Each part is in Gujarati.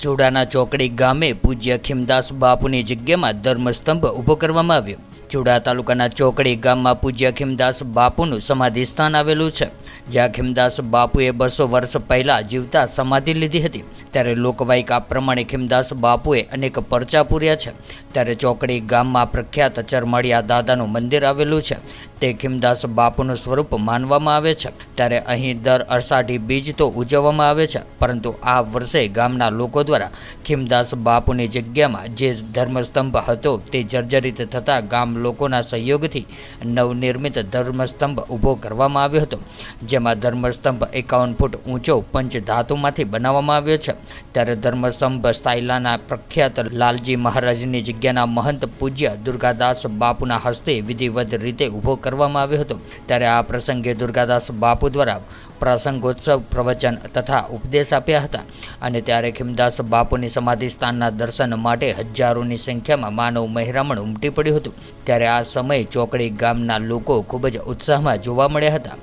ચુડાના ચોકડી ગામે પૂજ્ય ખીમદાસ બાપુની જગ્યામાં ધર્મસ્તંભ ઊભો કરવામાં આવ્યો। ચુડા તાલુકાના ચોકડી ગામમાં પૂજ્ય ખીમદાસ બાપુનું સમાધિ સ્થાન આવેલું છે, જ્યાં ખીમદાસ બાપુએ 200 વર્ષ પહેલા જીવતા સમાધિ લીધી હતી। ત્યારે લોકવાયકા પ્રમાણે ખીમદાસ બાપુએ અનેક પરચા પૂર્યા છે। ત્યારે ચોકડી ગામમાં પ્રખ્યાત ચરમાળિયા દાદાનું મંદિર આવેલું છે, તે ખીમદાસ બાપુનું સ્વરૂપ માનવામાં આવે છે। ત્યારે અહીં દર અષાઢી બીજ તો ઉજવવામાં આવે છે, પરંતુ આ વર્ષે ગામના લોકો દ્વારા ખીમદાસ બાપુની જગ્યામાં જે ધર્મસ્તંભ હતો તે જર્જરિત થતાં ગામ લોકોના સહયોગથી નવનિર્મિત ધર્મસ્તંભ ઊભો કરવામાં આવ્યો હતો, જેમાં ધર્મસ્તંભ 51 ફૂટ ઊંચો પંચધાતુમાંથી બનાવવામાં આવ્યો છે। ત્યારે ધર્મસ્તંભ સ્થાયલાના પ્રખ્યાત લાલજી મહારાજની જગ્યાના મહંત પૂજ્ય દુર્ગાદાસ બાપુના હસ્તે વિધિવત રીતે ઊભો કરવામાં આવ્યો હતો। ત્યારે આ પ્રસંગે દુર્ગાદાસ બાપુ દ્વારા પ્રસંગોત્સવ પ્રવચન તથા ઉપદેશ આપ્યા હતા અને ત્યારે ખીમદાસ બાપુની સમાધિ સ્થાનના દર્શન માટે હજારોની સંખ્યામાં માનવ મહેરામણ ઉમટી પડ્યું હતું। ત્યારે આ સમયે ચોકડી ગામના લોકો ખૂબ જ ઉત્સાહમાં જોવા મળ્યા હતા।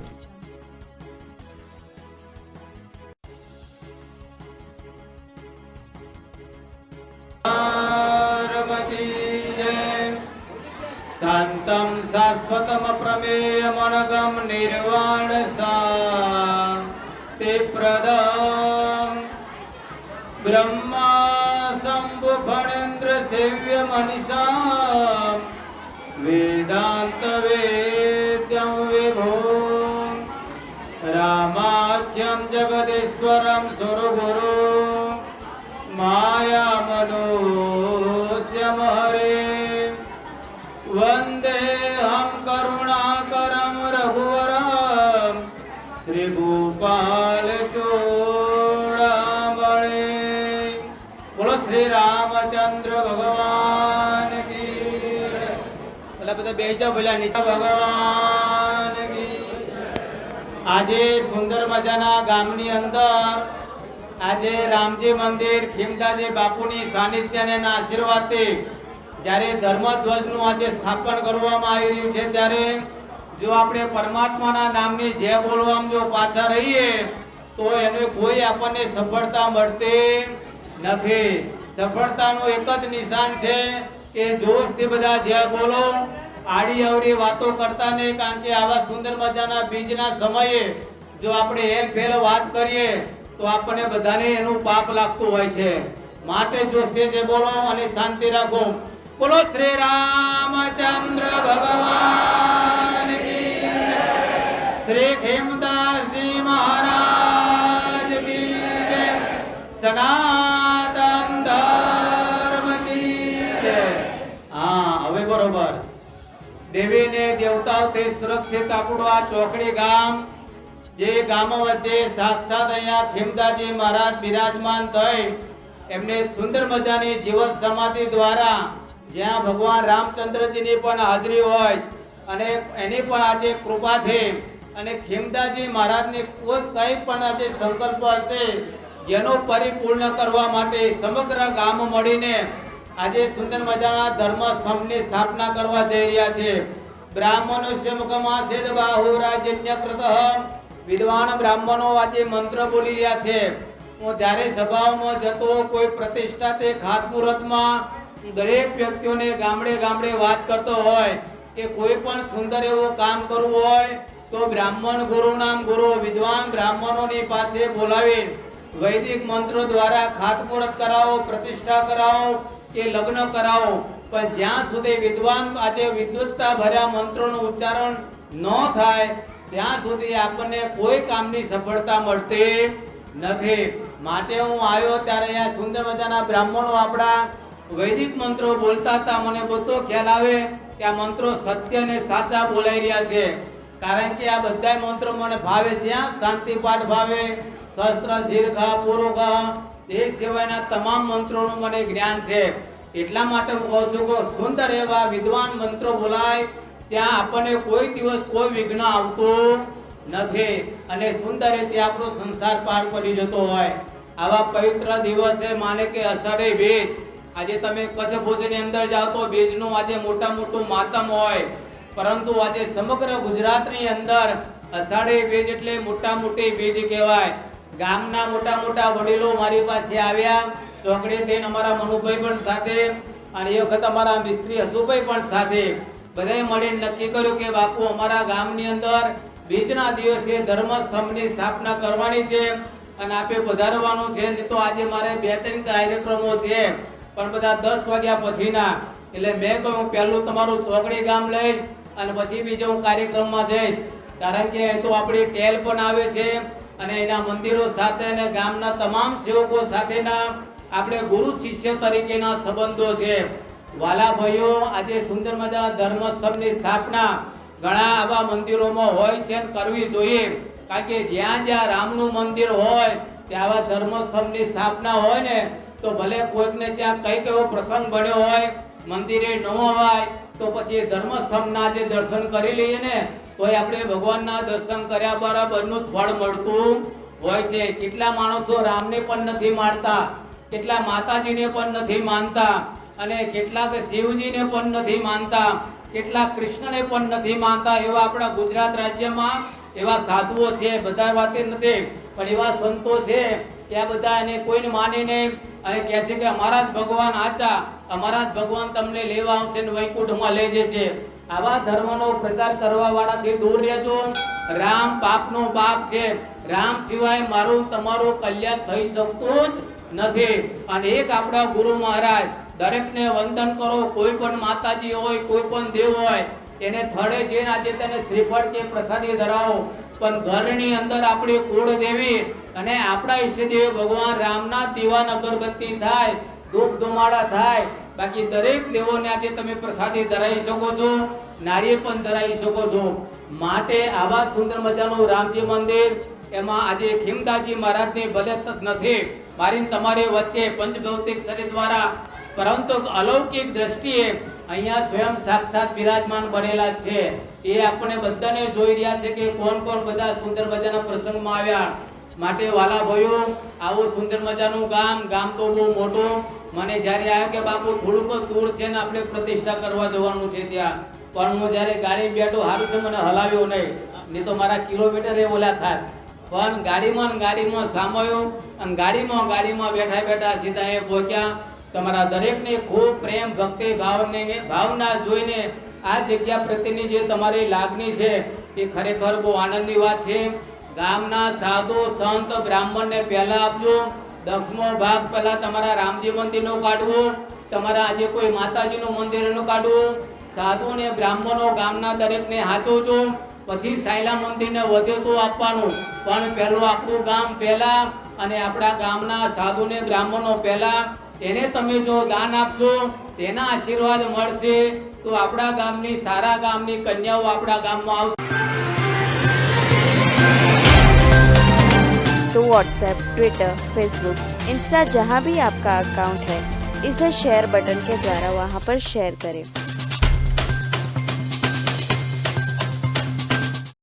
शान्तं शाश्वतं प्रमेयमनघं निर्वाण शान्तिप्रदं ब्रह्मा शम्भु फणेन्द्र सेव्य मनीषां वेदांत वेद्यं विभुं रामाख्यं जगदीश्वरं सुरगुरु माया मनुष्यम हरे वंदे हम करुणाकरं रघुवरं श्री भूपाल चूड़ामणि। बोलो श्री रामचंद्र भगवान की। बोला बता बेजा बोला नीचा भगवान की। આજે સુંદર મજાના ગામની અંદર આજે રામજી મંદિર ખીમદાસજી બાપુની સાનિધ્યને આશીર્વાદથી જ્યારે ધર્મધ્વજનું આજે સ્થાપન કરવામાં આવી રહ્યું છે, ત્યારે જો આપણે પરમાત્માના નામની જય બોલવામાં જો પાછા રહીએ તો એને કોઈ આપણને સફળતા મળતી નથી। સફળતાનું એક જ નિશાન છે કે જોશથી બધા જય બોલો, આડી અવડી વાતો કરતા નહીં, કારણ કે આવા સુંદર મજાના બીજના સમયે જો આપણે હેરફેર વાત કરીએ તો આપણને બધાને એનું પાપ લાગતું હોય છે। માટે જોશથી જય બોલો અને શાંતિ રાખો। बोलो श्री रामचंद्र भगवान की। श्री खीमदास जी महाराज की जय। सनातन धर्म की जय। हाँ હવે બરોબર દેવી ને દેવતાઓથી સુરક્ષિત આપણું આ ચોકડી ગામ, જે ગામ વચ્ચે સાક્ષાત અહીંયા ખીમદાસજી મહારાજ બિરાજમાન થઈ એમને સુંદર મજાની જીવન સમાધિ દ્વારા જ્યાં ભગવાન રામચંદ્રજીની પણ હાજરી હોય અને એની પણ આજે કૃપા છે અને ખીમદાસજી મહારાજને કોઈ કંઈ પણ આજે સંકલ્પ હશે જેનો પરિપૂર્ણ કરવા માટે સમગ્ર ગામ મળીને આજે સુંદર મજાના ધર્મસ્તંભની સ્થાપના કરવા જઈ રહ્યા છે। બ્રાહ્મણોસ્ય મુખમાં છેદ બાહુરાજન્યકૃત વિદ્વાન બ્રાહ્મણો આજે મંત્ર બોલી રહ્યા છે। હું જ્યારે સભાઓમાં જતો કોઈ પ્રતિષ્ઠા તે ખાતમુહૂર્તમાં દરેક વ્યક્તિઓને ગામડે ગામડે વાત કરતો હોય કે કોઈ પણ સુંદર એવું કામ કરવું હોય તો બ્રાહ્મણ ગુરુનામ ગુરુ વિદ્વાન બ્રાહ્મણોની પાસે બોલાવી વૈદિક મંત્રો દ્વારા ખાતમુહૂર્ત કરાવો, પ્રતિષ્ઠા કરાવો કે લગ્ન કરાવો, પણ જ્યાં સુધી વિદ્વાન આજે વિદ્વત્તા ભર્યા મંત્રોનું ઉચ્ચારણ ન થાય ત્યાં સુધી આપણને કોઈ કામની સફળતા મળતી નથી। માટે હું આવ્યો ત્યારે અહીંયા સુંદર મજાના બ્રાહ્મણો આપણા વૈદિક મંત્રો બોલતા હતા। મને બધો ખ્યાલ આવે કે આ મંત્રો સત્ય ને સાચા બોલાઈ રહ્યા છે, કારણ કે આ બધા મંત્રો મને ભાવે છે। શાંતિ પાઠ ભાવે, શસ્ત્ર શીર્ષા પૂર્વકા એ સિવાયના તમામ મંત્રોનું મને જ્ઞાન છે। એટલા માટે હું કહું છું કે સુંદર એવા વિદ્વાન મંત્રો બોલાય ત્યાં આપણને કોઈ દિવસ કોઈ વિઘ્ન આવતું નથી અને સુંદર રીતે આપણો સંસાર પાર પડી જતો હોય। આવા પવિત્ર દિવસે માને કે અષાઢી બીજ, આજે તમે કચ્છ ભુજની અંદર જાઓ તો બીજનું આજે મોટા મોટું માતમ હોય, પરંતુ આજે સમગ્ર ગુજરાતની અંદર અષાઢી બીજ એટલે મોટા મોટી બીજ કહેવાય। ગામના મોટા મોટા વડીલો મારી પાસે આવ્યા ચોકડીથી અમારા મનુભાઈ પણ સાથે અને એ વખત અમારા મિસ્ત્રી હસુભાઈ પણ સાથે બધાએ મળીને નક્કી કર્યું કે બાપુ અમારા ગામની અંદર બીજના દિવસે ધર્મસ્તંભની સ્થાપના કરવાની છે અને આપે પધારવાનું છે. ને તો આજે મારે 2-3 કાર્યક્રમો છે પણ બધા 10 વાગ્યા પછીના, એટલે મેં કહ્યું પહેલું તમારું ચોકડી ગામ લઈશ અને પછી બીજો હું કાર્યક્રમમાં જઈશ, કારણ કે તો આપણી ટેલ પણ આવે છે અને એના મંદિરો સાથે અને ગામના તમામ સેવકો સાથેના આપણે ગુરુ શિષ્ય તરીકેના સંબંધો છે. વાલા ભાઈઓ, આજે સુંદર મજા ધર્મસ્થળની સ્થાપના ઘણા આવા મંદિરોમાં હોય છે અને કરવી જોઈએ, કારણ કે જ્યાં જ્યાં રામનું મંદિર હોય ત્યાં આવા ધર્મસ્થળની સ્થાપના હોય ને તો ભલે કોઈકને ત્યાં કંઈક એવો પ્રસંગ બન્યો હોય, મંદિરે ન હોય તો પછી ધર્મસ્થળના જે દર્શન કરી લઈએ ને તોય આપણે ભગવાનના દર્શન કર્યા બરાબરનું જ ફળ મળતું હોય છે. કેટલા માણસો રામને પણ નથી માનતા, કેટલા માતાજીને પણ નથી માનતા અને કેટલાક શિવજીને પણ નથી માનતા, કેટલાક કૃષ્ણને પણ નથી માનતા. એવા આપણા ગુજરાત રાજ્યમાં એવા સાધુઓ છે, બધા વાતે નથી પણ એવા સંતો છે ત્યાં બધા એને કોઈને માને નહીં અને કહે છે કે અમારા જ ભગવાન આચા, અમારા જ ભગવાન તમને લેવા આવશે ને વૈકુંઠમાં લઈ જશે. આવા ધર્મનો પ્રચાર કરવા વાળાથી દૂર રહેજો. રામ બાપનો બાપ છે, રામ સિવાય મારું તમારું કલ્યાણ થઈ શકતું જ નથી. અને એક આપણા ગુરુ મહારાજ, દરેકને વંદન કરો, કોઈ પણ માતાજી હોય, કોઈ પણ દેવ હોય, એને થડે જઈને આજે તેને શ્રીફળ કે પ્રસાદી ધરાવો, પણ ઘરની અંદર આપણી કુળ દેવી અને આપણા ઈષ્ટદેવ ભગવાન રામના દીવાન અગરબત્તી થાય, ધૂપ ધુમાડા થાય. બાકી દરેક દેવોને આજે તમે પ્રસાદી ધરાવી શકો છો, નારિયેળ પણ ધરાવી શકો છો. માટે આવા સુંદર મજાનું રામજી મંદિર, એમાં આજે ખીમદાસજી મહારાજની ભલે નથી મારી તમારી વચ્ચે પંચભૌતિક શરીર દ્વારા, પરંતુ અલૌકિક દ્રષ્ટિએ અહીંયા સ્વયં સાક્ષાત બિરાજમાન બનેલા છે. એ આપણે બધાને જોઈ રહ્યા છે કે કોણ કોણ બધા સુંદર મજાના પ્રસંગમાં આવ્યા. માટે વાલા ભાઈઓ, આવું સુંદર મજાનું ગામ તો બહુ મોટું. મને જ્યારે આવ્યા કે બાપુ થોડુંક દૂર છે ને આપણે પ્રતિષ્ઠા કરવા જવાનું છે ત્યાં, પણ હું જ્યારે ગાડી બેઠો સારું છે મને હલાવ્યો નહીં તો મારા કિલોમીટર એ ઓલા થાત. પણ ગાડીમાં સામાયો અને ગાડીમાં બેઠા સીધા એ પહોંચ્યા. તમારા દરેકને ખૂબ પ્રેમ ભક્તિ ભાવના જોઈને આ જગ્યા પ્રત્યેની જે તમારી લાગણી છે એ ખરેખર બહુ આનંદની વાત છે. ગામના સાધુ સંત બ્રાહ્મણને પહેલા આપજો. 10મો ભાગ પહેલા તમારા રામજી મંદિરનો કાઢવો, તમારા આજે કોઈ માતાજીનું મંદિરનું કાઢવું. સાધુ ને બ્રાહ્મણો ગામના દરેકને હાચવજો, પછી સાયલા મંદિરને વધે તો આપવાનું, પણ પહેલું આપણું ગામ પહેલા અને આપણા ગામના સાધુ ને બ્રાહ્મણો પહેલા. એને તમે જો દાન આપશો, તેના આશીર્વાદ મળશે તો આપણા ગામની સારા ગામની કન્યાઓ આપણા ગામમાં આવશે. तो व्हाट्सएप, ट्विटर, फेसबुक, इंस्टा जहाँ भी आपका अकाउंट है, इसे शेयर बटन के द्वारा वहाँ पर शेयर करें.